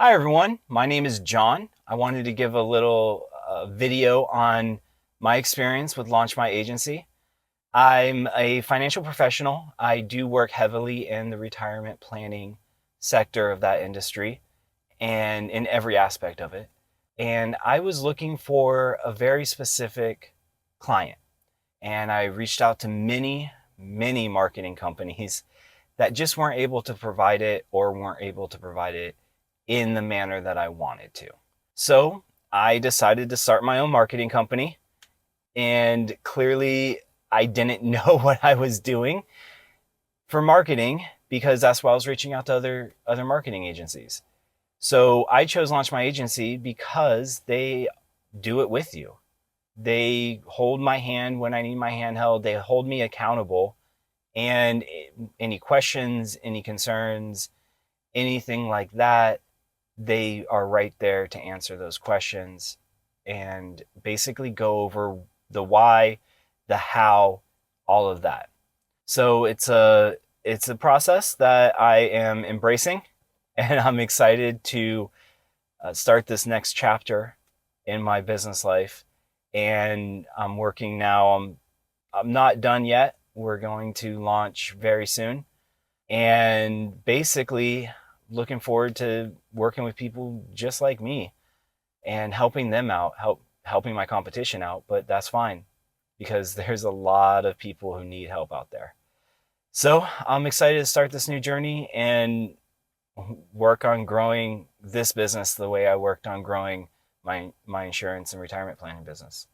Hi everyone, my name is John. I wanted to give a little video on my experience with Launch My Agency. I'm a financial professional. I do work heavily in the retirement planning sector of that industry and in every aspect of it. And I was looking for a very specific client. And I reached out to many marketing companies that just weren't able to provide it or weren't able to provide it in the manner that I wanted to. So I decided to start my own marketing company. And clearly, I didn't know what I was doing for marketing because that's why I was reaching out to other marketing agencies. So I chose Launch My Agency because they do it with you. They hold my hand when I need my hand held. They hold me accountable. And any questions, any concerns, anything like that, they are right there to answer those questions and basically go over the why, the how, all of that. So it's a process that I am embracing, and I'm excited to start this next chapter in my business life. And I'm working now. I'm not done yet. We're going to launch very soon, and basically looking forward to working with people just like me and helping them out, helping my competition out, but that's fine because there's a lot of people who need help out there. So I'm excited to start this new journey and work on growing this business the way I worked on growing my insurance and retirement planning business.